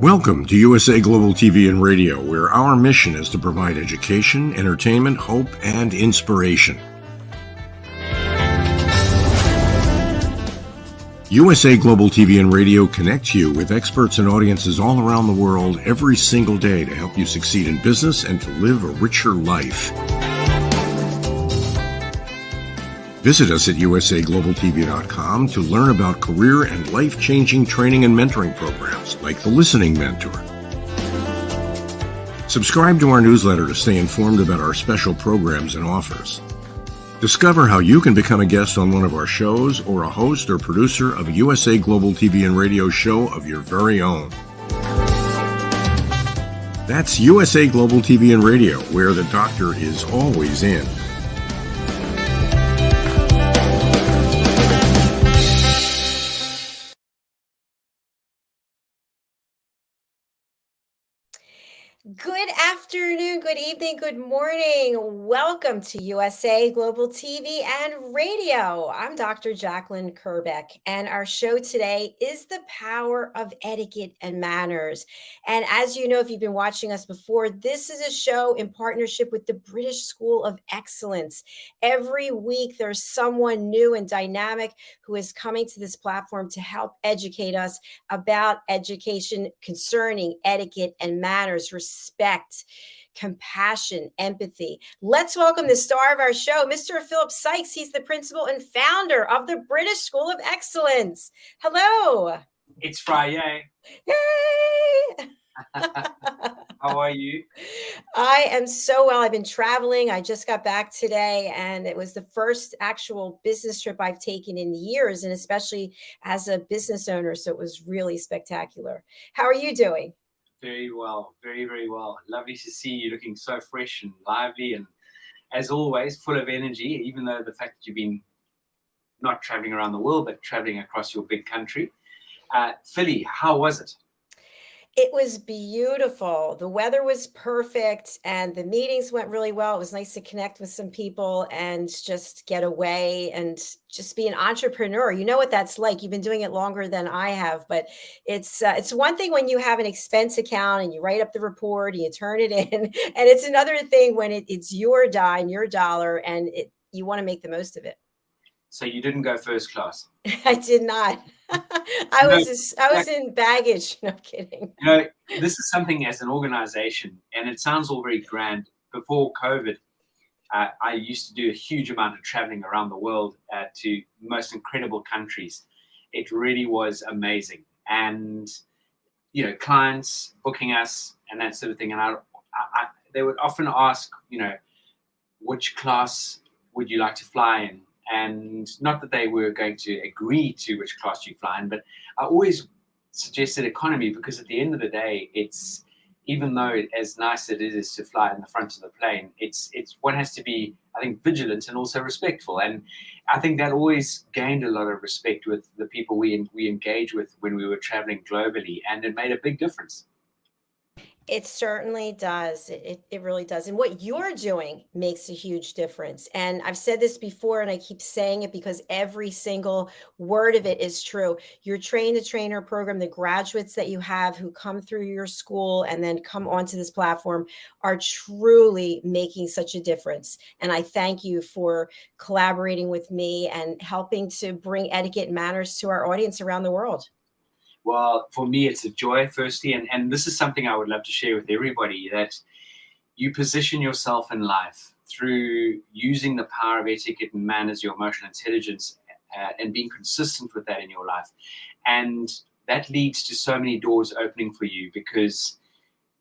Welcome to USA Global TV and Radio, where our mission is to provide education, entertainment, hope, and inspiration. USA Global TV and Radio connects you with experts and audiences all around the world every single day to help you succeed in business and to live a richer life. Visit us at usaglobaltv.com to learn about career and life-changing training and mentoring programs like the Listening Mentor. Subscribe to our newsletter to stay informed about our special programs and offers. Discover how you can become a guest on one of our shows or a host or producer of a USA Global TV and Radio show of your very own. That's USA Global TV and Radio, where the doctor is always in. Good afternoon, good evening, good morning. Welcome to USA Global TV and Radio. I'm Dr. JACALYN KERBECK, and our show today is the power of etiquette and manners. And as you know, if you've been watching us before, this is a show in partnership with the British School of Excellence. Every week, there's someone new and dynamic who is coming to this platform to help educate us about education concerning etiquette and manners, respect, compassion, empathy. Let's welcome the star of our show, Mr. Philip Sykes. He's the principal and founder of the British School of Excellence. Hello. It's Friday. Yay! How are you? I am so well. I've been traveling. I just got back today, and it was the first actual business trip I've taken in years, and especially as a business owner. So it was really spectacular. How are you doing? Very well, very, very well. Lovely to see you looking so fresh and lively and, as always, full of energy, even though the fact that you've been not traveling around the world, but traveling across your big country. Philly, how was it? It was beautiful. The weather was perfect and the meetings went really well. It was nice to connect with some people and just get away and just be an entrepreneur. You know what that's like. You've been doing it longer than I have, but it's one thing when you have an expense account and you write up the report and you turn it in, and it's another thing when it's your dime, your dollar, and you want to make the most of it. So you didn't go first class? I did not. I was in baggage. No, I'm kidding. You know, this is something as an organization, and it sounds all very grand. Before COVID, I used to do a huge amount of traveling around the world to most incredible countries. It really was amazing. And, you know, clients booking us and that sort of thing. And they would often ask, you know, which class would you like to fly in? And not that they were going to agree to which class you fly in, but I always suggested economy because at the end of the day, it's, even though as nice as it is to fly in the front of the plane, it's one has to be, I think, vigilant and also respectful. And I think that always gained a lot of respect with the people we engage with when we were traveling globally, and it made a big difference. It certainly does. It really does. And what you're doing makes a huge difference. And I've said this before, and I keep saying it because every single word of it is true. Your train the trainer program, the graduates that you have who come through your school and then come onto this platform are truly making such a difference. And I thank you for collaborating with me and helping to bring etiquette and manners to our audience around the world. Well, for me, it's a joy, firstly, and this is something I would love to share with everybody, that you position yourself in life through using the power of etiquette and manners, your emotional intelligence, and being consistent with that in your life. And that leads to so many doors opening for you because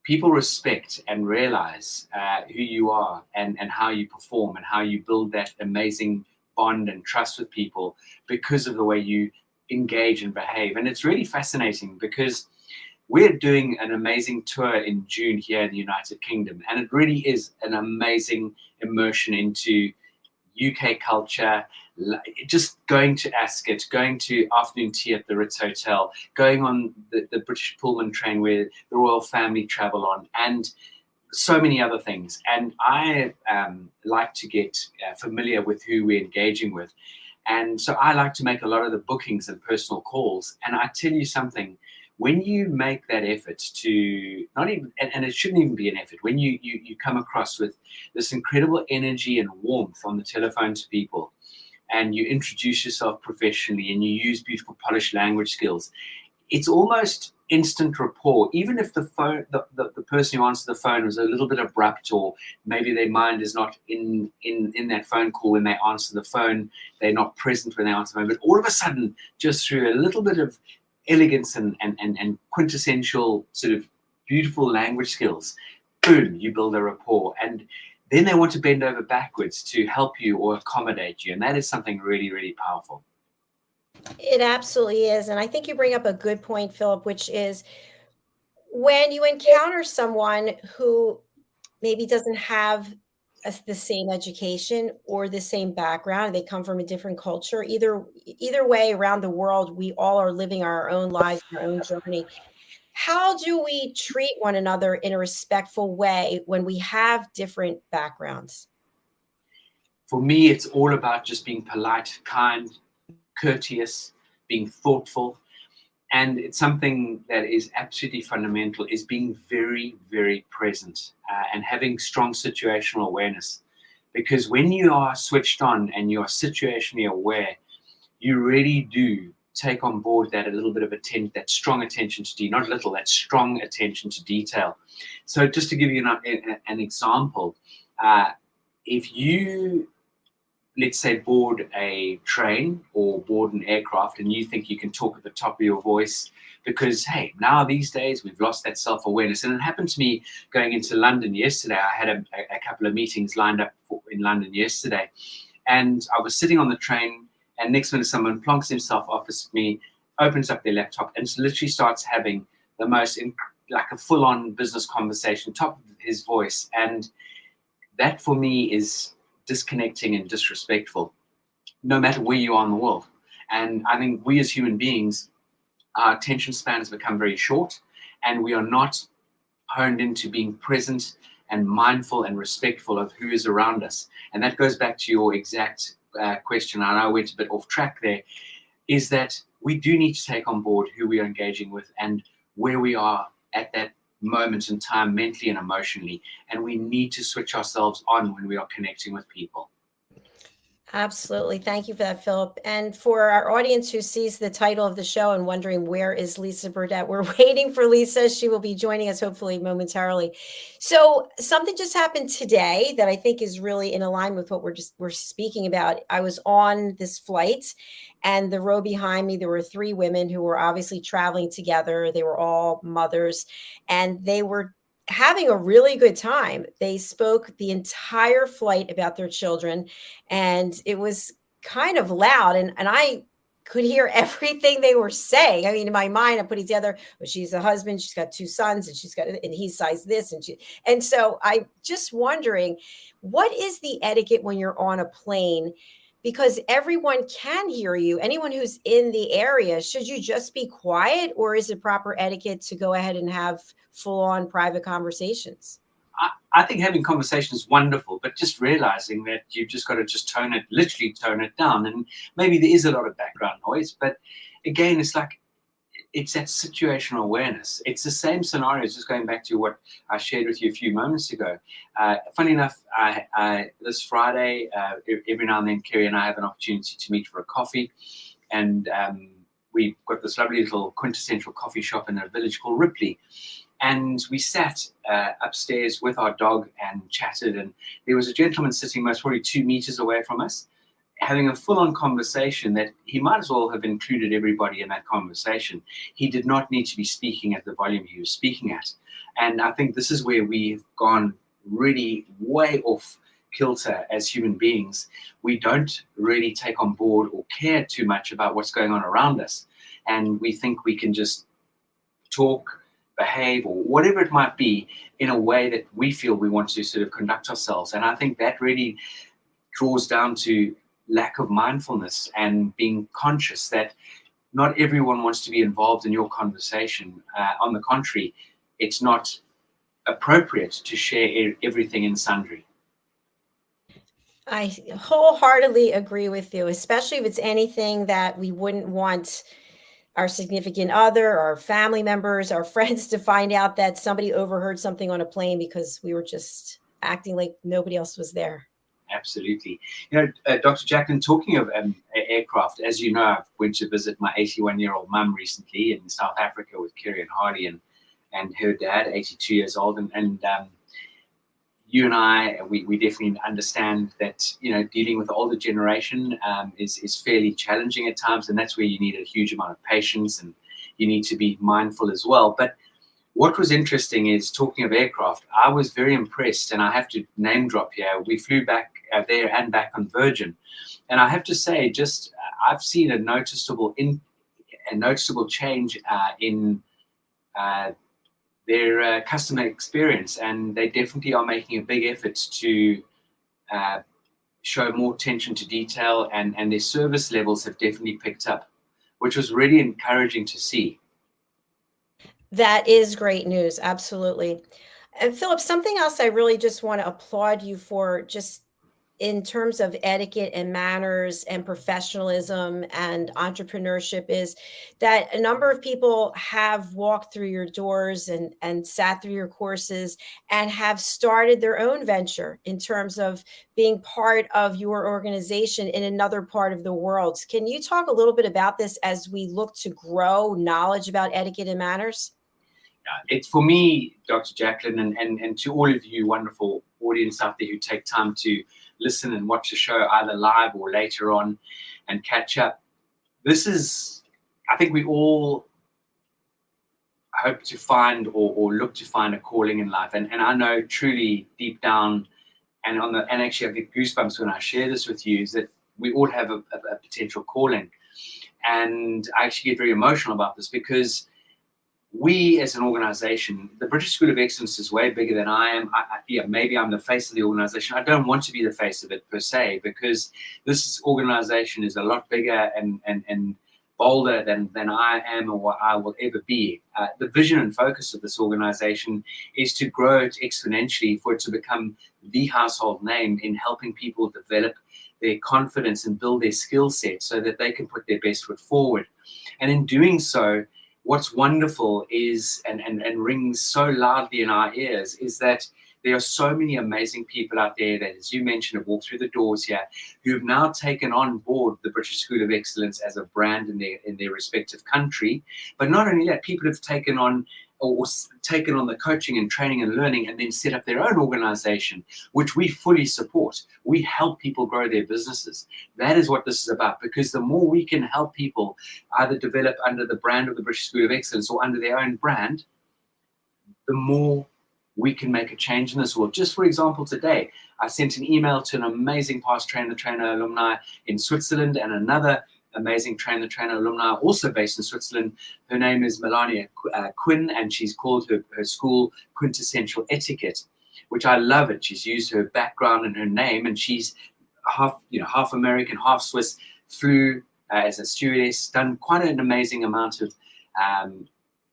people respect and realize who you are and how you perform and how you build that amazing bond and trust with people because of the way you engage and behave. And it's really fascinating because we're doing an amazing tour in June here in the United Kingdom, and it really is an amazing immersion into UK culture, just going to Ascot, going to afternoon tea at the Ritz Hotel, going on the British Pullman train where the royal family travel on, and so many other things. And I like to get familiar with who we're engaging with. And so I like to make a lot of the bookings and personal calls. And I tell you something, when you make that effort to not even, and it shouldn't even be an effort, when you come across with this incredible energy and warmth on the telephone to people, and you introduce yourself professionally and you use beautiful polished language skills, it's almost instant rapport. Even if the person who answered the phone was a little bit abrupt, or maybe their mind is not in that phone call when they answer the phone, they're not present when they answer the phone, but all of a sudden, just through a little bit of elegance and quintessential sort of beautiful language skills, boom, you build a rapport. And then they want to bend over backwards to help you or accommodate you. And that is something really, really powerful. It absolutely is. And I think you bring up a good point, Philip, which is when you encounter someone who maybe doesn't have the same education or the same background, they come from a different culture. Either way, around the world, we all are living our own lives, our own journey. How do we treat one another in a respectful way when we have different backgrounds? For me, it's all about just being polite, kind, courteous, being thoughtful. And it's something that is absolutely fundamental, is being very, very present and having strong situational awareness. Because when you are switched on and you are situationally aware, you really do take on board that a little bit of that strong attention to detail, not little, that strong attention to detail. So just to give you an example, if you, let's say, board a train or board an aircraft and you think you can talk at the top of your voice because, hey, now these days we've lost that self-awareness. And it happened to me going into London yesterday. I had a couple of meetings lined up in London yesterday, and I was sitting on the train, and next minute someone plonks himself opposite me, opens up their laptop, and literally starts having the most like a full-on business conversation, top of his voice. And that for me is disconnecting and disrespectful, no matter where you are in the world. And I think we as human beings, our attention spans become very short, and we are not honed into being present and mindful and respectful of who is around us. And that goes back to your exact question. I know I went a bit off track there, is that we do need to take on board who we are engaging with and where we are at that moment in time, mentally and emotionally. And we need to switch ourselves on when we are connecting with people. Absolutely. Thank you for that, Philip. And for our audience who sees the title of the show and wondering where is Lisa Burdett, we're waiting for Lisa. She will be joining us hopefully momentarily. So something just happened today that I think is really in alignment with what we're speaking about. I was on this flight, and the row behind me, there were three women who were obviously traveling together. They were all mothers, and they were having a really good time. They spoke the entire flight about their children, and it was kind of loud, and I could hear everything they were saying. I mean, in my mind, I'm putting together, well, she's a husband, she's got two sons, and he size this, and so I just wondering, what is the etiquette when you're on a plane? Because everyone can hear you. Anyone who's in the area, should you just be quiet, or is it proper etiquette to go ahead and have full-on private conversations? I think having conversations is wonderful, but just realizing that you've just got to just literally tone it down. And maybe there is a lot of background noise, but again, it's that situational awareness. It's the same scenario, just going back to what I shared with you a few moments ago. Funny enough, this Friday, every now and then, Kerry and I have an opportunity to meet for a coffee. And we've got this lovely little quintessential coffee shop in a village called Ripley. And we sat upstairs with our dog and chatted. And there was a gentleman sitting most probably 2 meters away from us, having a full-on conversation that he might as well have included everybody in that conversation. He did not need to be speaking at the volume he was speaking at. And I think this is where we've gone really way off kilter as human beings. We don't really take on board or care too much about what's going on around us. And we think we can just talk, behave, or whatever it might be, in a way that we feel we want to sort of conduct ourselves. And I think that really draws down to lack of mindfulness and being conscious that not everyone wants to be involved in your conversation. On the contrary, it's not appropriate to share everything in sundry. I wholeheartedly agree with you, especially if it's anything that we wouldn't want our significant other, our family members, our friends to find out that somebody overheard something on a plane because we were just acting like nobody else was there. Absolutely. Dr. JACALYN, talking of aircraft, as you know, I went to visit my 81-year-old mum recently in South Africa with Kerry and Hardy and her dad, 82 years old. And you and I, we definitely understand that, dealing with the older generation is fairly challenging at times. And that's where you need a huge amount of patience and you need to be mindful as well. But what was interesting is, talking of aircraft, I was very impressed, and I have to name drop here. We flew back there and back on Virgin, and I have to say, I've seen a noticeable change in their customer experience, and they definitely are making a big effort to show more attention to detail, and their service levels have definitely picked up, which was really encouraging to see. That is great news. Absolutely. And Philip, something else I really just want to applaud you for, just in terms of etiquette and manners and professionalism and entrepreneurship, is that a number of people have walked through your doors and sat through your courses and have started their own venture in terms of being part of your organization in another part of the world. Can you talk a little bit about this as we look to grow knowledge about etiquette and manners? It's, for me, Dr. JACALYN, and to all of you wonderful audience out there who take time to listen and watch the show either live or later on and catch up. This is, I think we all hope to find or look to find a calling in life. And I know truly deep down, and actually I get goosebumps when I share this with you, is that we all have a potential calling. And I actually get very emotional about this, because we as an organization, the British School of Excellence is way bigger than I am. Maybe I'm the face of the organization. I don't want to be the face of it per se, because this organization is a lot bigger and bolder than I am or what I will ever be. The vision and focus of this organization is to grow it exponentially, for it to become the household name in helping people develop their confidence and build their skill set so that they can put their best foot forward. And in doing so, what's wonderful is, and rings so loudly in our ears, is that there are so many amazing people out there that, as you mentioned, have walked through the doors here, who have now taken on board the British School of Excellence as a brand in their respective country. But not only that, people have taken on the coaching and training and learning, and then set up their own organization, which we fully support. We help people grow their businesses. That is what this is about, because the more we can help people either develop under the brand of the British School of Excellence or under their own brand, the more we can make a change in this world. Just for example, today, I sent an email to an amazing past trainer alumni in Switzerland, and another amazing trainer alumni also based in Switzerland. Her name is Melania Quinn, and she's called her school Quintessential Etiquette, which I love it. She's used her background and her name, and she's half American, half Swiss, flew as a stewardess, done quite an amazing amount of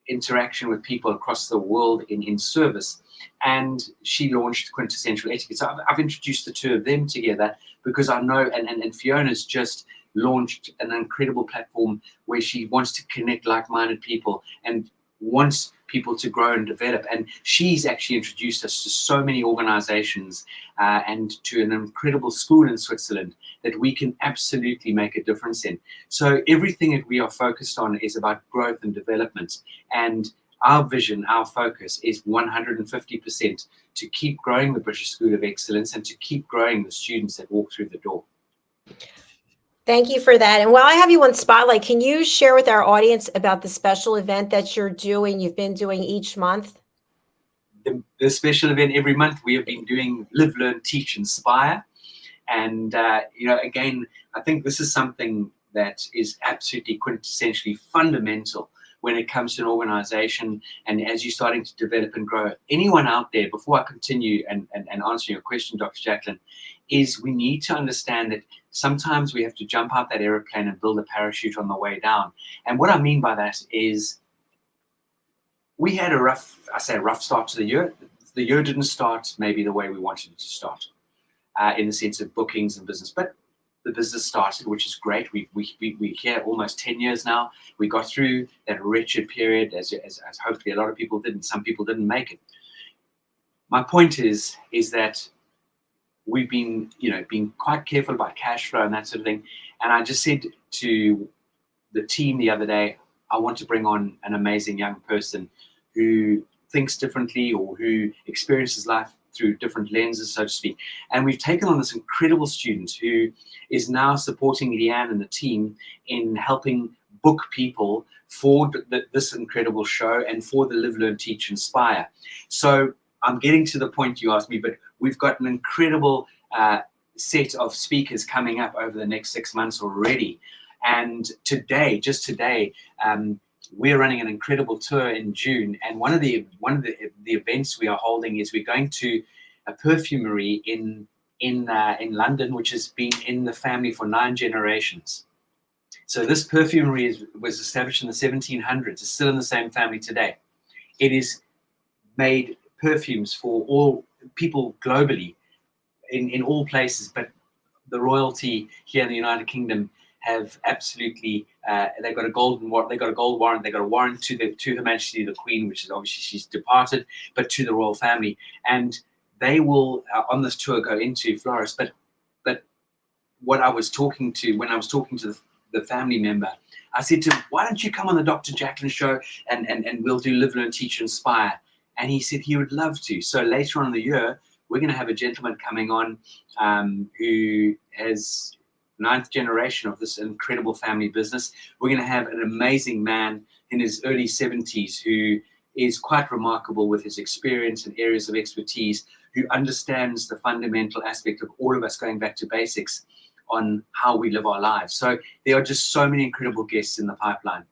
interaction with people across the world in service. And she launched Quintessential Etiquette. So I've introduced the two of them together, because I know, and Fiona's just launched an incredible platform where she wants to connect like-minded people and wants people to grow and develop. And she's actually introduced us to so many organizations and to an incredible school in Switzerland that we can absolutely make a difference in. So everything that we are focused on is about growth and development. And our vision, our focus is 150% to keep growing the British School of Excellence and to keep growing the students that walk through the door. Thank you for that. And while I have you on Spotlight, can you share with our audience about the special event that you've been doing each month? The special event every month, we have been doing Live, Learn, Teach, Inspire. And, again, I think this is something that is absolutely quintessentially fundamental when it comes to an organization. And as you're starting to develop and grow, anyone out there, before I continue and answer your question, Dr. JACALYN, is we need to understand that sometimes we have to jump out that aeroplane and build a parachute on the way down. And what I mean by that is, we had a rough start to the year. The year didn't start maybe the way we wanted it to start, in the sense of bookings and business. But the business started, which is great. We're here almost 10 years now. We got through that wretched period, as hopefully a lot of people didn't. Some people didn't make it. My point is that we've been, being quite careful about cash flow and that sort of thing. And I just said to the team the other day, I want to bring on an amazing young person who thinks differently or who experiences life through different lenses, so to speak. And we've taken on this incredible student who is now supporting Leanne and the team in helping book people for this incredible show and for the Live, Learn, Teach, Inspire. So I'm getting to the point you asked me, but we've got an incredible set of speakers coming up over the next 6 months already. And just today, we're running an incredible tour in June, and one of the events we are holding is we're going to a perfumery in London, which has been in the family for 9 generations. So this perfumery was established in the 1700s. It's still in the same family today. It is made perfumes for all people globally, in all places, but the royalty here in the United Kingdom have absolutely they've got a gold warrant, they've got a warrant to Her Majesty the Queen, which is obviously she's departed, but to the royal family, and they will on this tour go into Flores. But what I was talking to when I was talking to the family member, I said to him, why don't you come on the Dr. JACALYN show and we'll do Live, Learn, Teach, Inspire? And he said he would love to. So later on in the year, we're going to have a gentleman coming on who has 9th generation of this incredible family business. We're going to have an amazing man in his early 70s who is quite remarkable with his experience and areas of expertise, who understands the fundamental aspect of all of us going back to basics on how we live our lives. So there are just so many incredible guests in the pipeline.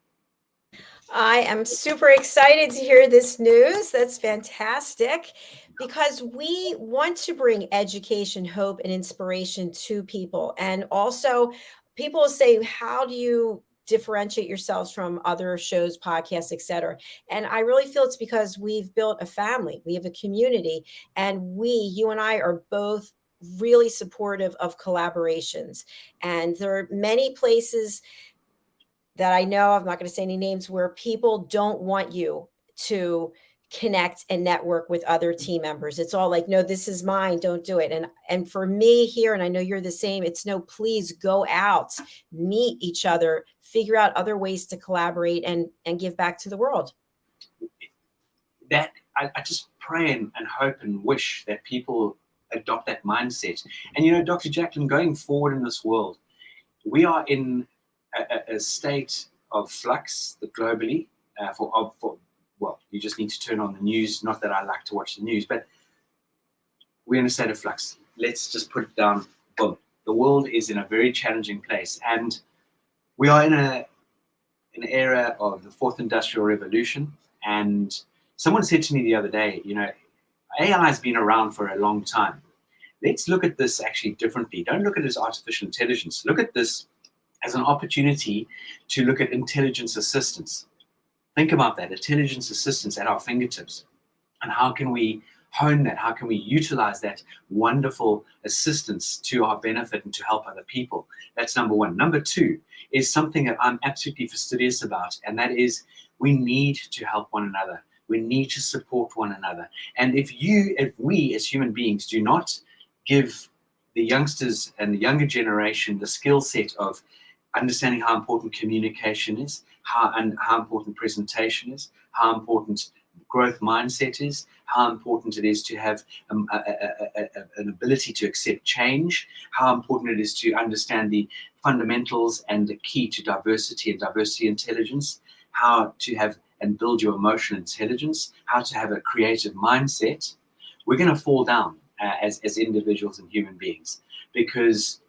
I am super excited to hear this news. That's fantastic, because we want to bring education, hope, and inspiration to people. And also, people say, how do you differentiate yourselves from other shows, podcasts, etc.? And I really feel it's because we've built a family, we have a community, and you and I are both really supportive of collaborations. And there are many places that I know, I'm not going to say any names, where people don't want you to connect and network with other team members. It's all like, no, this is mine, don't do it. And for me here, and I know you're the same, it's no, please go out, meet each other, figure out other ways to collaborate and give back to the world. That I just pray and hope and wish that people adopt that mindset. And Dr. JACALYN, going forward in this world, we are in a state of flux globally. Well, you just need to turn on the news. Not that I like to watch the news, but we're in a state of flux. Let's just put it down. Boom. The world is in a very challenging place, and we are in an era of the 4th industrial revolution. And someone said to me the other day, AI has been around for a long time. Let's look at this actually differently. Don't look at it as artificial intelligence. Look at this as an opportunity to look at intelligence assistance. Think about that, intelligence assistance at our fingertips. And how can we hone that? How can we utilize that wonderful assistance to our benefit and to help other people? That's number one. Number two is something that I'm absolutely fastidious about, and that is we need to help one another. We need to support one another. And if we as human beings do not give the youngsters and the younger generation the skill set of understanding how important communication is, how important presentation is, how important growth mindset is, how important it is to have an ability to accept change, how important it is to understand the fundamentals and the key to diversity and diversity intelligence, how to have and build your emotional intelligence, how to have a creative mindset. We're going to fall down as individuals and human beings, because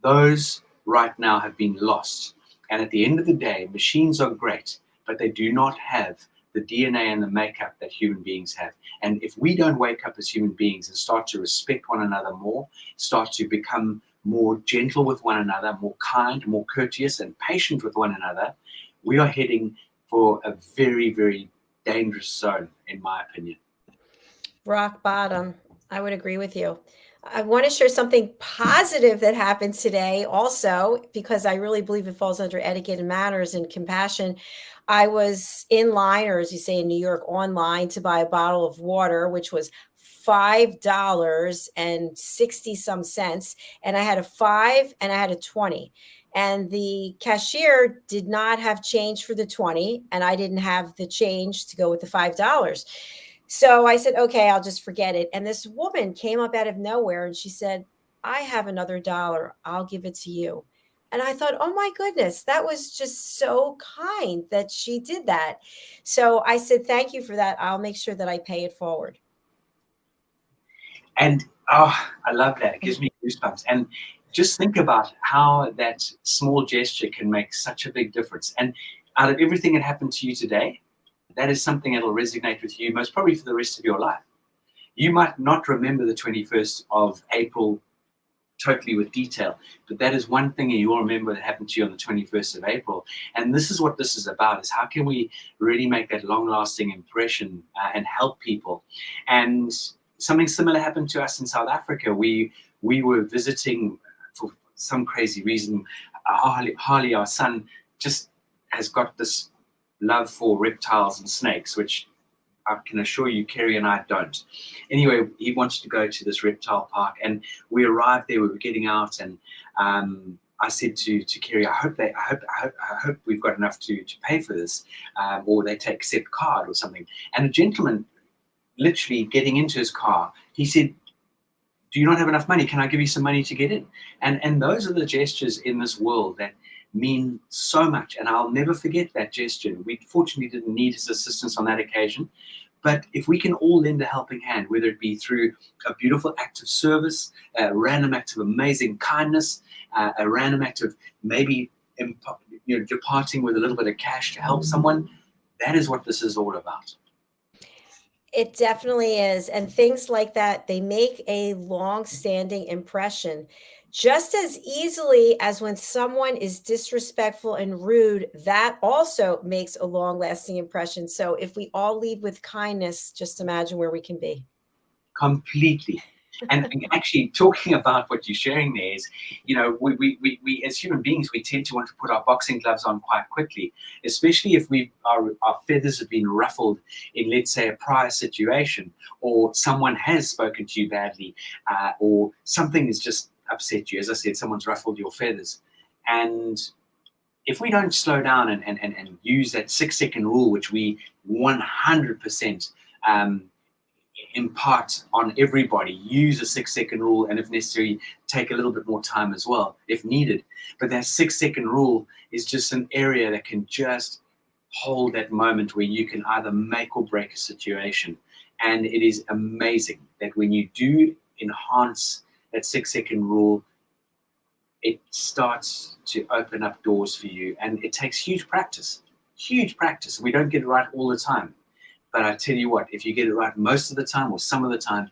those right now have been lost. And at the end of the day, machines are great, but they do not have the DNA and the makeup that human beings have. And if we don't wake up as human beings and start to respect one another more, start to become more gentle with one another, more kind, more courteous and patient with one another, we are heading for a very, very dangerous zone, in my opinion. Rock bottom. I would agree with you. I want to share something positive that happened today also, because I really believe it falls under etiquette and manners and compassion. I was in line, or as you say in New York, online to buy a bottle of water, which was $5 and 60 some cents. And I had a 5 and I had a 20. And the cashier did not have change for the 20, and I didn't have the change to go with the $5. So I said, okay, I'll just forget it. And this woman came up out of nowhere and she said, I have another dollar. I'll give it to you. And I thought, oh my goodness, that was just so kind that she did that. So I said, thank you for that. I'll make sure that I pay it forward. And oh, I love that. It gives me goosebumps. And just think about how that small gesture can make such a big difference. And out of everything that happened to you today, that is something that will resonate with you most probably for the rest of your life. You might not remember the 21st of April totally with detail, but that is one thing you'll remember that happened to you on the 21st of April. And this is what this is about, is how can we really make that long-lasting impression and help people. And something similar happened to us in South Africa. We were visiting for some crazy reason. Harley, our son, just has got this love for reptiles and snakes, which I can assure you Kerry and I don't. Anyway, he wanted to go to this reptile park, and we arrived there. We were getting out, and I said to Kerry, I hope we've got enough to pay for this, or they accept card or something. And a gentleman, literally getting into his car, he said, do you not have enough money? Can I give you some money to get in? And those are the gestures in this world that mean so much, and I'll never forget that gesture. We fortunately didn't need his assistance on that occasion, but if we can all lend a helping hand, whether it be through a beautiful act of service, a random act of amazing kindness, a random act of maybe departing with a little bit of cash to help someone, that is what this is all about. It definitely is. And things like that, they make a long-standing impression just as easily as when someone is disrespectful and rude. That also makes a long-lasting impression. So if we all lead with kindness, just imagine where we can be. Completely. And actually, talking about what you're sharing there is, we as human beings, we tend to want to put our boxing gloves on quite quickly, especially if our feathers have been ruffled in, let's say, a prior situation, or someone has spoken to you badly, or something has just upset you. As I said, someone's ruffled your feathers. And if we don't slow down and use that 6-second rule, which we 100% impart on everybody, use a 6-second rule, and if necessary, take a little bit more time as well, if needed. But that 6-second rule is just an area that can just hold that moment where you can either make or break a situation. And it is amazing that when you do enhance that 6-second rule, it starts to open up doors for you. And it takes huge practice. We don't get it right all the time. But I tell you what, if you get it right most of the time or some of the time,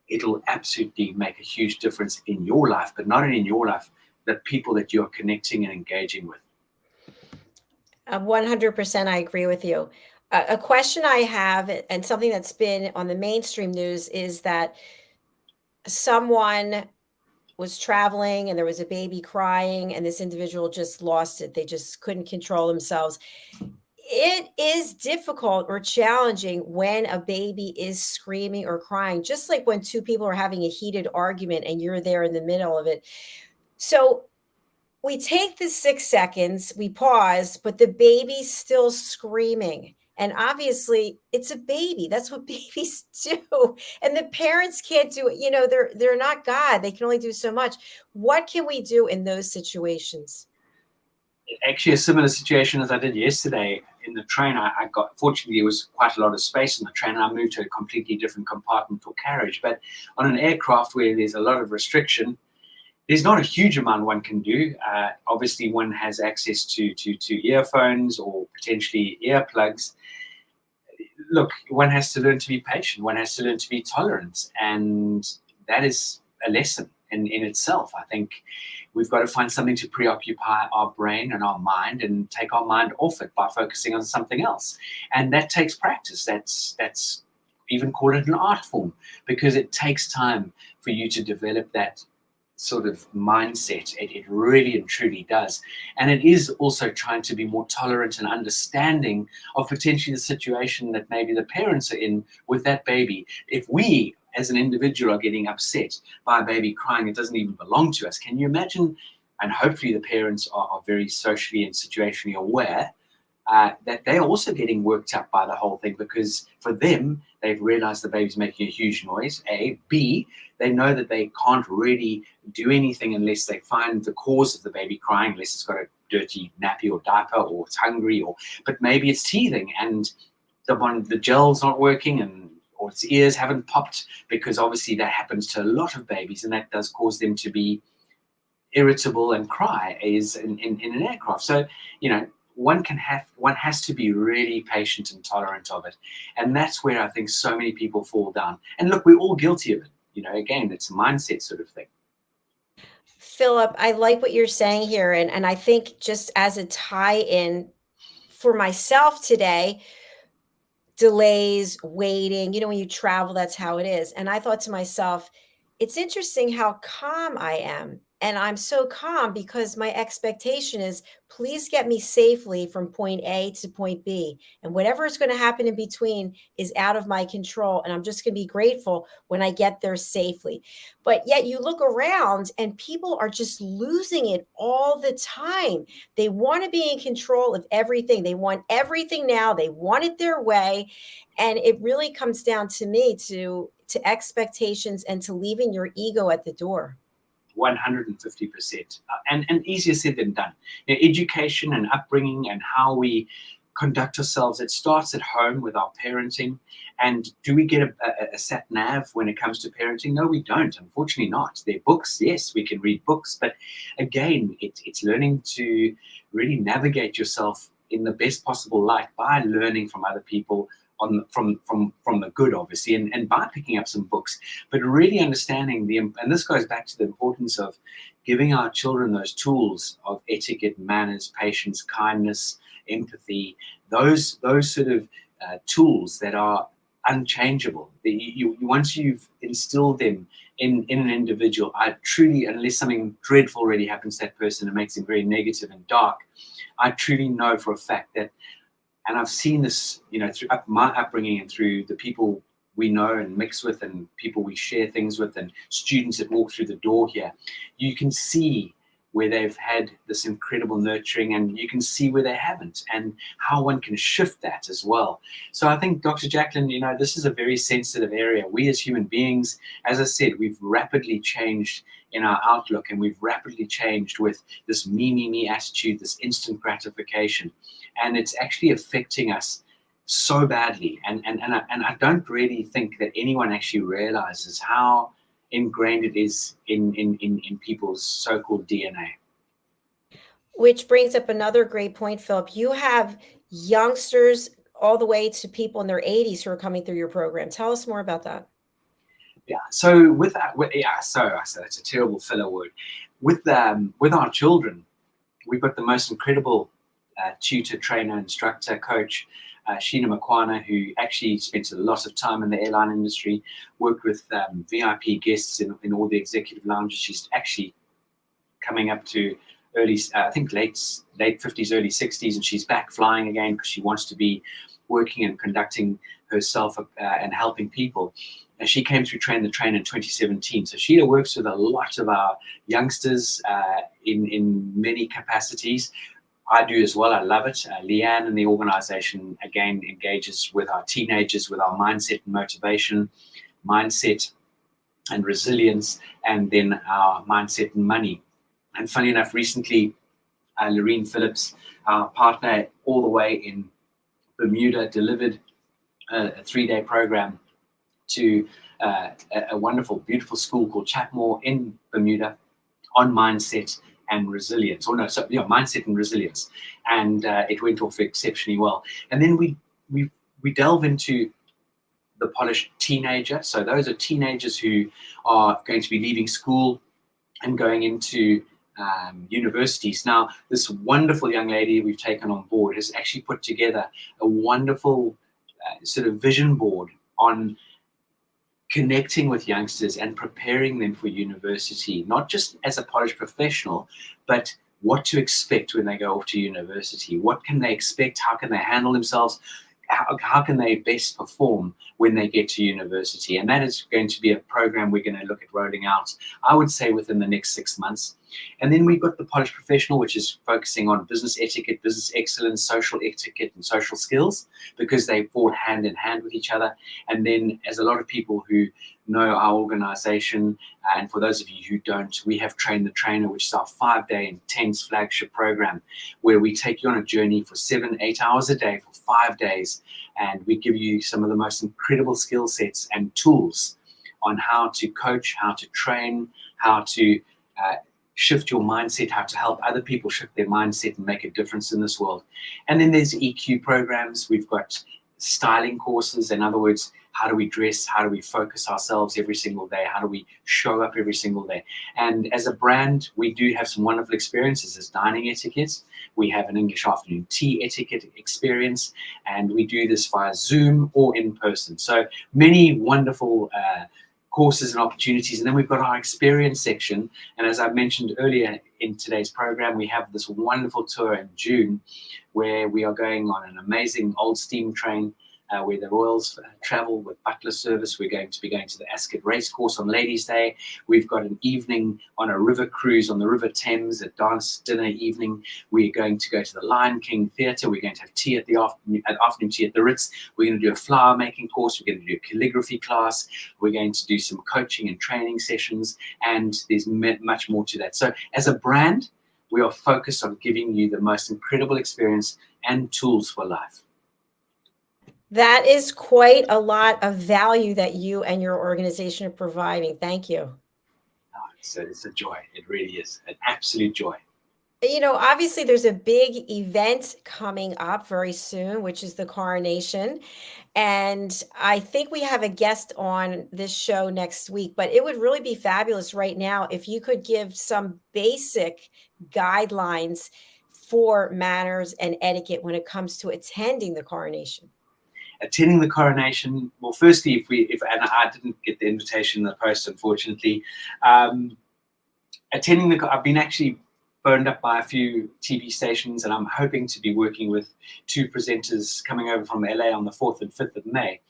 it'll absolutely make a huge difference in your life, but not only in your life, the people that you're connecting and engaging with. 100% I agree with you. A question I have, and something that's been on the mainstream news, is that someone was traveling and there was a baby crying, and this individual just lost it. They just couldn't control themselves. It is difficult or challenging when a baby is screaming or crying, just like when two people are having a heated argument and you're there in the middle of it. So we take the 6 seconds, we pause, but the baby's still screaming. And obviously, it's a baby. That's what babies do. And the parents can't do it. They're not God. They can only do so much. What can we do in those situations? Actually, a similar situation as I did yesterday in the train. I got, fortunately, there was quite a lot of space in the train, and I moved to a completely different compartment for carriage. But on an aircraft where there's a lot of restriction, there's not a huge amount one can do. Obviously, one has access to earphones or potentially earplugs. Look, one has to learn to be patient. One has to learn to be tolerant, and that is a lesson in itself. I think we've got to find something to preoccupy our brain and our mind and take our mind off it by focusing on something else. And that takes practice. That's even call it an art form, because it takes time for you to develop that sort of mindset. It really and truly does. And it is also trying to be more tolerant and understanding of potentially the situation that maybe the parents are in with that baby. If we as an individual are getting upset by a baby crying, it doesn't even belong to us. Can you imagine? And hopefully the parents are very socially and situationally aware that they are also getting worked up by the whole thing, because for them, they've realized the baby's making a huge noise, A. B, they know that they can't really do anything unless they find the cause of the baby crying, unless it's got a dirty nappy or diaper, or it's hungry, but maybe it's teething and the gel's not working, or its ears haven't popped, because obviously that happens to a lot of babies, and that does cause them to be irritable and cry is in an aircraft. So, one has to be really patient and tolerant of it. And that's where I think so many people fall down. And look, we're all guilty of it. Again, it's a mindset sort of thing. Philip, I like what you're saying here. And I think just as a tie-in for myself today, delays, waiting, when you travel, that's how it is. And I thought to myself, it's interesting how calm I am. And I'm so calm because my expectation is, please get me safely from point A to point B. And whatever is going to happen in between is out of my control. And I'm just going to be grateful when I get there safely. But yet you look around and people are just losing it all the time. They want to be in control of everything. They want everything now. They want it their way. And it really comes down to me to expectations and to leaving your ego at the door. 150%. And easier said than done. Education and upbringing and how we conduct ourselves, it starts at home with our parenting. And do we get a sat nav when it comes to parenting? No, we don't. Unfortunately not. There are books. Yes, we can read books. But again, it's learning to really navigate yourself in the best possible light by learning from other people, from the good, obviously, and by picking up some books, but really understanding and this goes back to the importance of giving our children those tools of etiquette, manners, patience, kindness, empathy, those sort of tools that are unchangeable. Once you've instilled them in an individual, I truly, unless something dreadful really happens to that person and makes them very negative and dark, I truly know for a fact that, and I've seen this, through my upbringing and through the people we know and mix with and people we share things with and students that walk through the door here, you can see where they've had this incredible nurturing and you can see where they haven't, and how one can shift that as well. So I think, Dr. JACALYN, this is a very sensitive area. We as human beings, as I said, we've rapidly changed in our outlook, and we've rapidly changed with this me attitude, this instant gratification. And it's actually affecting us so badly. And I don't really think that anyone actually realizes how ingrained it is in people's so-called DNA. Which brings up another great point, Philip. You have youngsters all the way to people in their 80s who are coming through your program. Tell us more about that. Yeah. So with that, so that's a terrible filler word. With our children, we've got the most incredible tutor, trainer, instructor, coach, Sheena Makwana, who actually spent a lot of time in the airline industry, worked with VIP guests in all the executive lounges. She's actually coming up to early, I think late 50s, early 60s, and she's back flying again because she wants to be working and conducting herself and helping people. And she came through Train the Train in 2017. So Sheena works with a lot of our youngsters in many capacities. I do as well. I love it. Leanne and the organization, again, engages with our teenagers with our mindset and motivation, mindset and resilience, and then our mindset and money. And funny enough, recently, Lorene Phillips, our partner all the way in Bermuda, delivered a 3-day program to a wonderful, beautiful school called Chapmore in Bermuda on mindset and resilience, mindset and resilience, and it went off exceptionally well. And then we delve into the polished teenager. So those are teenagers who are going to be leaving school and going into universities. Now, this wonderful young lady we've taken on board has actually put together a wonderful sort of vision board on connecting with youngsters and preparing them for university, not just as a polished professional, but what to expect when they go off to university. What can they expect? How can they handle themselves? How can they best perform when they get to university? And that is going to be a program we're going to look at rolling out, I would say, within the next 6 months. And then we've got the polished professional, which is focusing on business etiquette, business excellence, social etiquette, and social skills, because they fall hand in hand with each other. And then, as a lot of people who know our organization, and for those of you who don't, we have Train the Trainer, which is our 5-day intense flagship program, where we take you on a journey for 7-8 hours a day for 5 days. And we give you some of the most incredible skill sets and tools on how to coach, how to train, how to shift your mindset, how to help other people shift their mindset and make a difference in this world. And then there's EQ programs. We've got styling courses. In other words, how do we dress? How do we focus ourselves every single day? How do we show up every single day? And as a brand, we do have some wonderful experiences as dining etiquette. We have an English afternoon tea etiquette experience, and we do this via Zoom or in person. So many wonderful courses and opportunities. And then we've got our experience section. And as I mentioned earlier in today's program, we have this wonderful tour in June where we are going on an amazing old steam train where the Royals travel with butler service. We're going to be going to the Ascot Racecourse on Ladies' Day. We've got an evening on a river cruise on the River Thames, a dance dinner evening. We're going to go to the Lion King Theatre. We're going to have tea at the afternoon tea at the Ritz. We're going to do a flower making course. We're going to do a calligraphy class. We're going to do some coaching and training sessions, and there's much more to that. So as a brand, we are focused on giving you the most incredible experience and tools for life. That is quite a lot of value that you and your organization are providing. Thank you. It's a joy. It really is an absolute joy. You know, obviously there's a big event coming up very soon, which is the Coronation. And I think we have a guest on this show next week, but it would really be fabulous right now if you could give some basic guidelines for manners and etiquette when it comes to attending the Coronation. Attending the Coronation, well, firstly, and I didn't get the invitation in the post, unfortunately. I've been actually phoned up by a few TV stations, and I'm hoping to be working with 2 presenters coming over from LA on the 4th and 5th of May.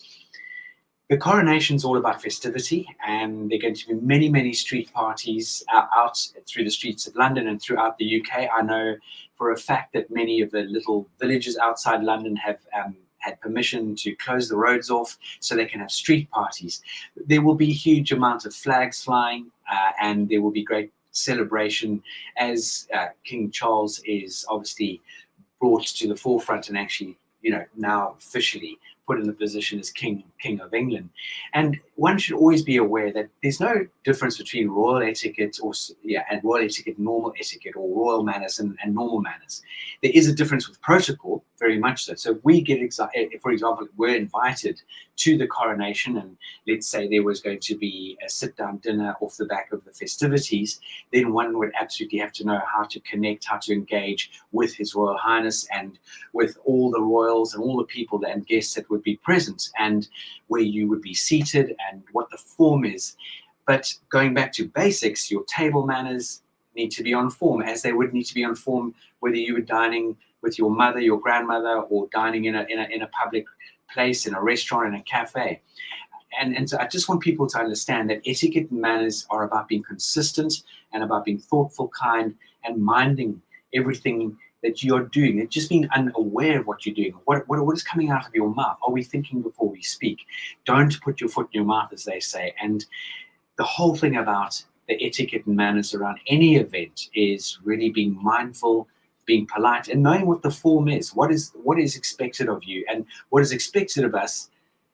The Coronation is all about festivity, and there are going to be many, many street parties out through the streets of London and throughout the UK. I know for a fact that many of the little villages outside London have had permission to close the roads off so they can have street parties. There will be a huge amount of flags flying, and there will be great celebration as King Charles is obviously brought to the forefront and actually, now officially put in the position as King of England. And one should always be aware that there's no difference between royal etiquette and royal etiquette, normal etiquette, or royal manners and normal manners. There is a difference with protocol, very much so. So if we get, for example, we're invited to the Coronation, and let's say there was going to be a sit-down dinner off the back of the festivities, then one would absolutely have to know how to connect, how to engage with His Royal Highness and with all the royals and all the people and guests that would be present, and where you would be seated and what the form is. But going back to basics, your table manners need to be on form, as they would need to be on form whether you were dining with your mother, your grandmother, or dining in a public place, in a restaurant, in a cafe. And so I just want people to understand that etiquette and manners are about being consistent and about being thoughtful, kind, and minding everything that you're doing, and just being unaware of what you're doing. What is coming out of your mouth? Are we thinking before we speak? Don't put your foot in your mouth, as they say. And the whole thing about the etiquette and manners around any event is really being mindful, being polite, and knowing what the form is. What is expected of you, and what is expected of us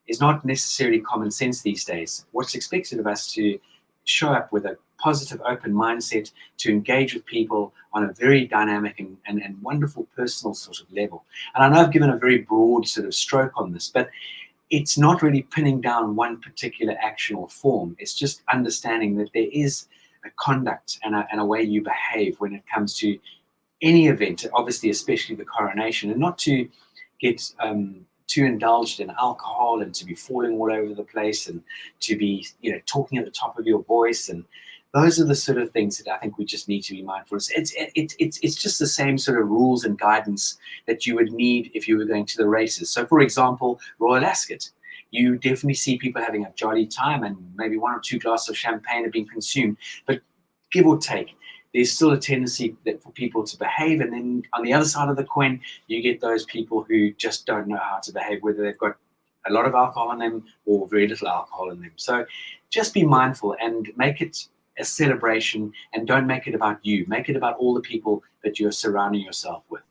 is not necessarily common sense these days. What's expected of us to show up with a positive, open mindset, to engage with people on a very dynamic and wonderful personal sort of level. And I know I've given a very broad sort of stroke on this, but it's not really pinning down one particular action or form. It's just understanding that there is a conduct and a way you behave when it comes to any event, obviously, especially the Coronation, and not to get too indulged in alcohol and to be falling all over the place and to be, talking at the top of your voice. And those are the sort of things that I think we just need to be mindful of. It's just the same sort of rules and guidance that you would need if you were going to the races. So, for example, Royal Ascot, you definitely see people having a jolly time and maybe 1 or 2 glasses of champagne are being consumed. But give or take, there's still a tendency for people to behave. And then on the other side of the coin, you get those people who just don't know how to behave, whether they've got a lot of alcohol in them or very little alcohol in them. So just be mindful and make it a celebration, and don't make it about you. Make it about all the people that you're surrounding yourself with.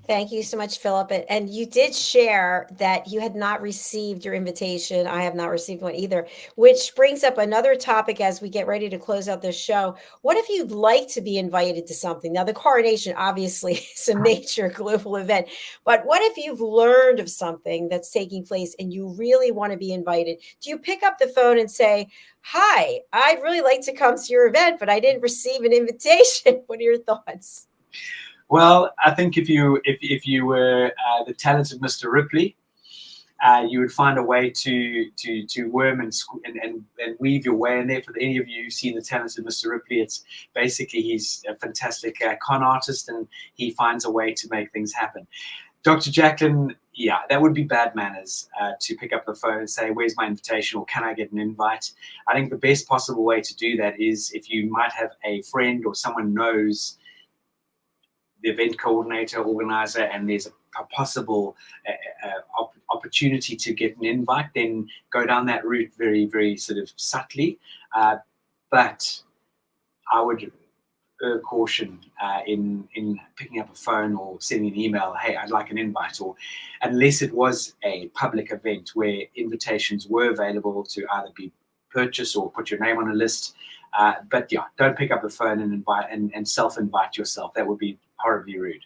Thank you so much, Philip. And you did share that you had not received your invitation. I have not received one either, which brings up another topic as we get ready to close out this show. What if you'd like to be invited to something? Now, the coronation obviously is a major global event, but what if you've learned of something that's taking place and you really want to be invited? Do you pick up the phone and say, "Hi, I'd really like to come to your event, but I didn't receive an invitation"? What are your thoughts? Well, I think if you were the talented Mr. Ripley, you would find a way to worm and weave your way in there. For any of you who've seen the talented Mr. Ripley, it's basically he's a fantastic con artist, and he finds a way to make things happen. Dr. JACALYN, yeah, that would be bad manners to pick up the phone and say, "Where's my invitation?" or "Can I get an invite?" I think the best possible way to do that is if you might have a friend or someone knows the event coordinator, organizer, and there's a possible opportunity to get an invite, then go down that route very, very sort of subtly. But I would urge caution in picking up a phone or sending an email, "Hey, I'd like an invite," or unless it was a public event where invitations were available to either be purchased or put your name on a list. But yeah, don't pick up the phone and invite and self-invite yourself. That would be horribly rude.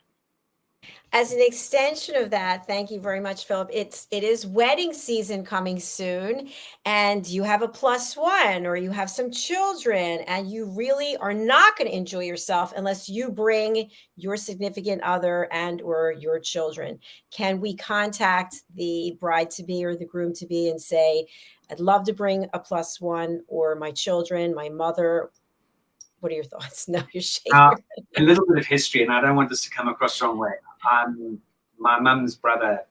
As an extension of that, thank you very much, Philip. It is wedding season coming soon, and you have a +1 or you have some children, and you really are not going to enjoy yourself unless you bring your significant other and or your children. Can we contact the bride-to-be or the groom-to-be and say, "I'd love to bring a +1 or my children, my mother"? What are your thoughts? No, you're shaking. A little bit of history, and I don't want this to come across the wrong way. My mum's brother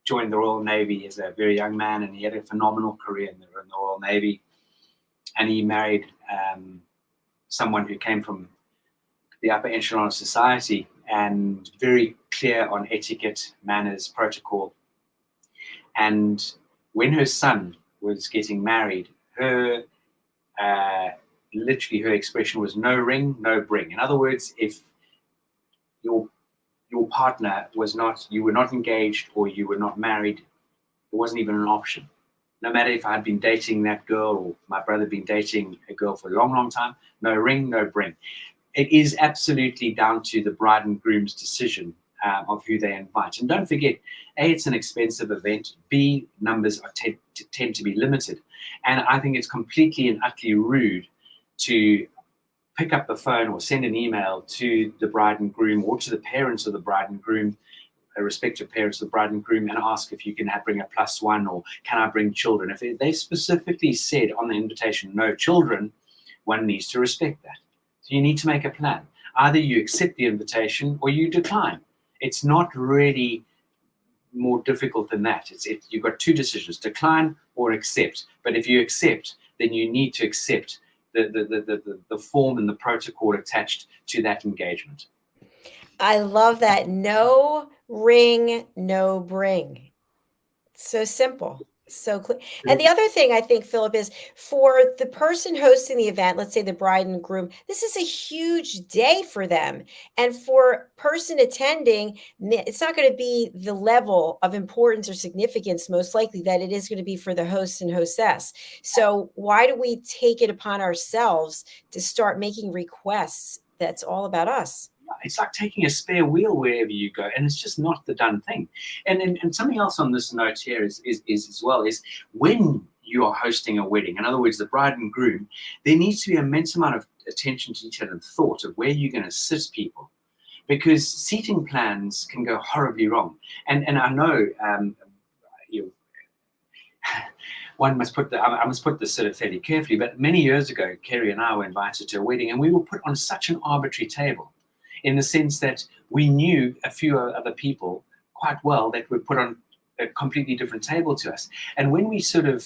joined the Royal Navy as a very young man, and he had a phenomenal career in the Royal Navy. And he married someone who came from the upper echelon of society and very clear on etiquette, manners, protocol. And when her son was getting married, literally her expression was "no ring, no bring." In other words, if your partner you were not engaged or you were not married, it wasn't even an option. No matter if I had been dating that girl or my brother had been dating a girl for a long, long time, no ring, no bring. It is absolutely down to the bride and groom's decision of who they invite. And don't forget, A, it's an expensive event. B, numbers tend to be limited. And I think it's completely and utterly rude to pick up the phone or send an email to the bride and groom or to the parents of the bride and groom, respective parents of the bride and groom, and ask if you can bring a +1 or can I bring children. If they specifically said on the invitation no children, one needs to respect that. So you need to make a plan. Either you accept the invitation or you decline. It's not really more difficult than that. You've got 2 decisions: decline or accept. But if you accept, then you need to accept the form and the protocol attached to that engagement. I love that. No ring, no bring. So simple. So clear. And the other thing I think, Philip, is for the person hosting the event, let's say the bride and groom, this is a huge day for them. And for person attending, it's not going to be the level of importance or significance, most likely, that it is going to be for the host and hostess. So why do we take it upon ourselves to start making requests that's all about us? It's like taking a spare wheel wherever you go, and it's just not the done thing. And something else on this note here is as well is when you are hosting a wedding, in other words, the bride and groom, there needs to be an immense amount of attention to each other and thought of where you're going to sit people. because seating plans can go horribly wrong. And I know you one must put I must put this sort of fairly carefully, but many years ago, Kerry and I were invited to a wedding, and we were put on such an arbitrary table, in the sense that we knew a few other people quite well that were put on a completely different table to us. And when we sort of,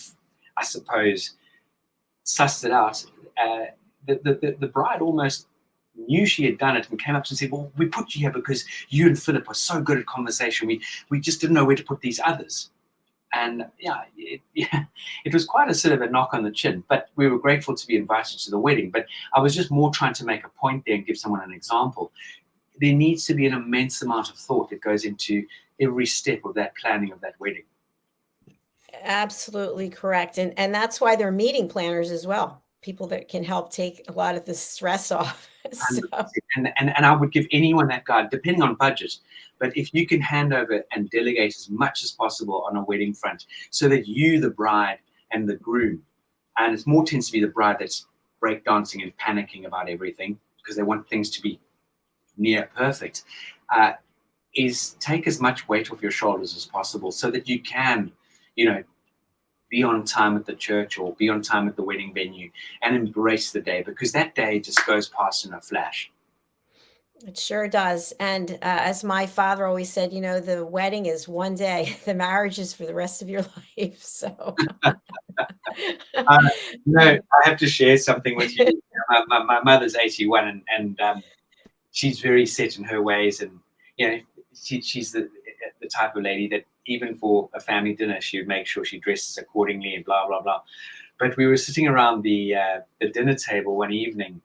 I suppose, sussed it out, the bride almost knew she had done it and came up and said, well, we put you here because you and Philip are so good at conversation. We just didn't know where to put these others. And it was quite a sort of a knock on the chin, but we were grateful to be invited to the wedding. But I was just more trying to make a point there and give someone an example. There needs to be an immense amount of thought that goes into every step of that planning of that wedding. Absolutely correct. And that's why they're meeting planners as well. People that can help take a lot of the stress off. So. And I would give anyone that guide, depending on budget. But if you can hand over and delegate as much as possible on a wedding front, so that you, the bride, and the groom, and it more tends to be the bride that's breakdancing and panicking about everything because they want things to be near perfect, is take as much weight off your shoulders as possible, so that you can, be on time at the church or be on time at the wedding venue and embrace the day, because that day just goes past in a flash. It sure does. And as my father always said, the wedding is one day, the marriage is for the rest of your life. So, I have to share something with you. My mother's 81, and she's very set in her ways, and she's the type of lady that even for a family dinner, she would make sure she dresses accordingly and blah blah blah. But we were sitting around the dinner table one evening.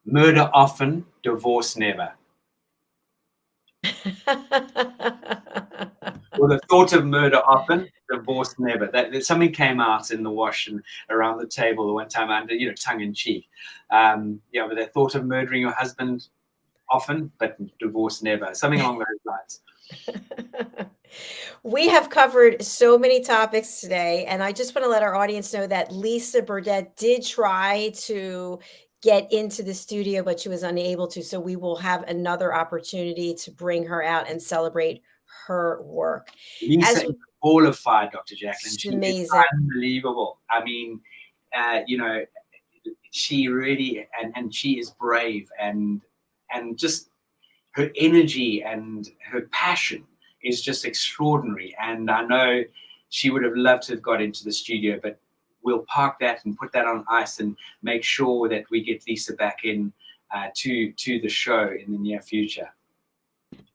Murder often, divorce never. Or the thought of murder often, divorce never. That something came out in the wash and around the table the one time, under tongue in cheek. But the thought of murdering your husband often, but divorce never. Something along those lines. We have covered so many topics today, and I just want to let our audience know that Lisa Burdett did try to get into the studio, but she was unable to. So we will have another opportunity to bring her out and celebrate her work. Lisa is qualified, Dr. JACALYN. She's amazing. Unbelievable. I mean, she really, and she is brave, and just her energy and her passion is just extraordinary. And I know she would have loved to have got into the studio, but we'll park that and put that on ice and make sure that we get Lisa back in to the show in the near future.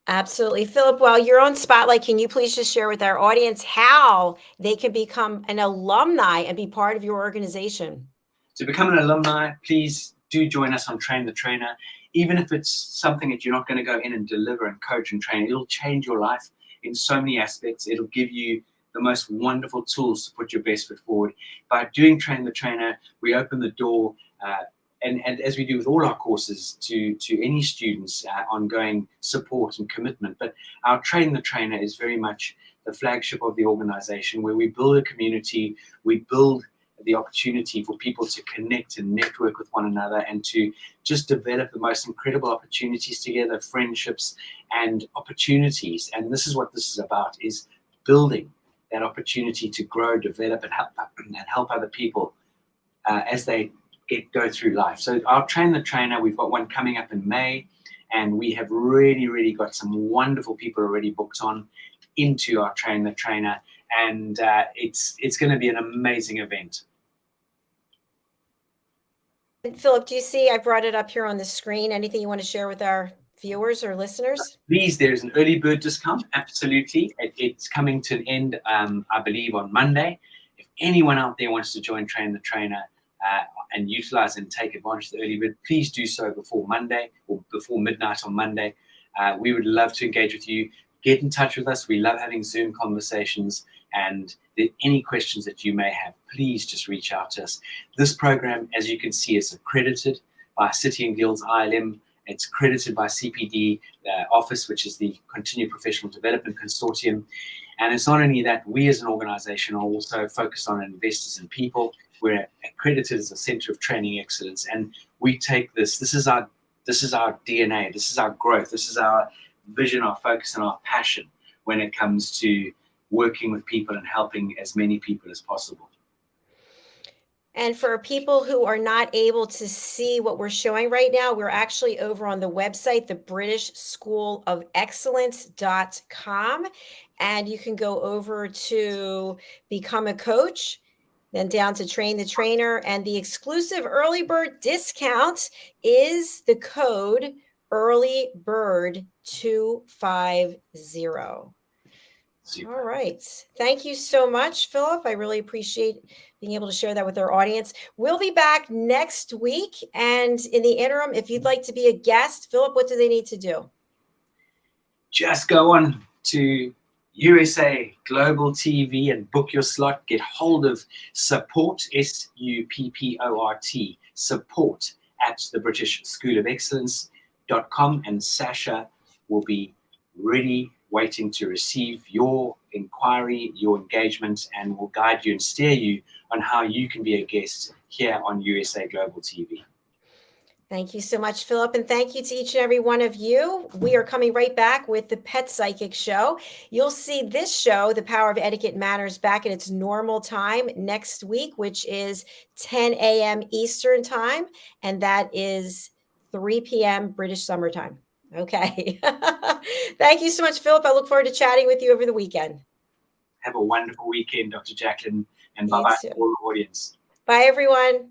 Absolutely. Philip, while you're on Spotlight, can you please just share with our audience how they can become an alumni and be part of your organization? To become an alumni, please do join us on Train the Trainer. Even if it's something that you're not going to go in and deliver and coach and train, it'll change your life in so many aspects. It'll give you the most wonderful tools to put your best foot forward. By doing Train the Trainer, we open the door, and as we do with all our courses, to any students, ongoing support and commitment. But our Train the Trainer is very much the flagship of the organization, where we build a community, we build the opportunity for people to connect and network with one another, and to just develop the most incredible opportunities together, friendships and opportunities. And this is what this is about, is building that opportunity to grow, develop, and help other people as they go through life. So our Train the Trainer, we've got one coming up in May, and we have really got some wonderful people already booked on into our Train the Trainer, and it's going to be an amazing event. Philip, do you see I brought it up here on the screen? Anything you want to share with our viewers or listeners? Please, there's an early bird discount. Absolutely. It's coming to an end, I believe, on Monday. If anyone out there wants to join Train the Trainer and utilize and take advantage of the early bird, please do so before Monday or before midnight on Monday. We would love to engage with you. Get in touch with us. We love having Zoom conversations, and any questions that you may have, please just reach out to us. This program, as you can see, is accredited by City and Guilds ILM. It's accredited by CPD Office, which is the Continued Professional Development Consortium. And it's not only that, we as an organization are also focused on investors and people. We're accredited as a Center of Training Excellence, and we take this is our This is our DNA. This is our growth. This is our vision, our focus, and our passion when it comes to working with people and helping as many people as possible. And for people who are not able to see what we're showing right now, we're actually over on the website, the British School of Excellence.com. And you can go over to become a coach, then down to train the trainer. And the exclusive early bird discount is the code early bird 250. Super. All right. Thank you so much, Philip. I really appreciate being able to share that with our audience. We'll be back next week. And in the interim, if you'd like to be a guest, Philip, what do they need to do? Just go on to USA Global TV and book your slot. Get hold of support, SUPPORT, support at the British School of Excellence.com, and Sasha will be ready, waiting to receive your inquiry, your engagement, and will guide you and steer you on how you can be a guest here on USA Global TV. Thank you so much, Philip. And thank you to each and every one of you. We are coming right back with the Pet Psychic Show. You'll see this show, The Power of Etiquette Matters, back at its normal time next week, which is 10 a.m. Eastern time. And that is 3 p.m. British Summer Time. Okay. Thank you so much, Philip. I look forward to chatting with you over the weekend. Have a wonderful weekend, Dr. JACALYN, and You bye-bye too. to all the audience. Bye, everyone.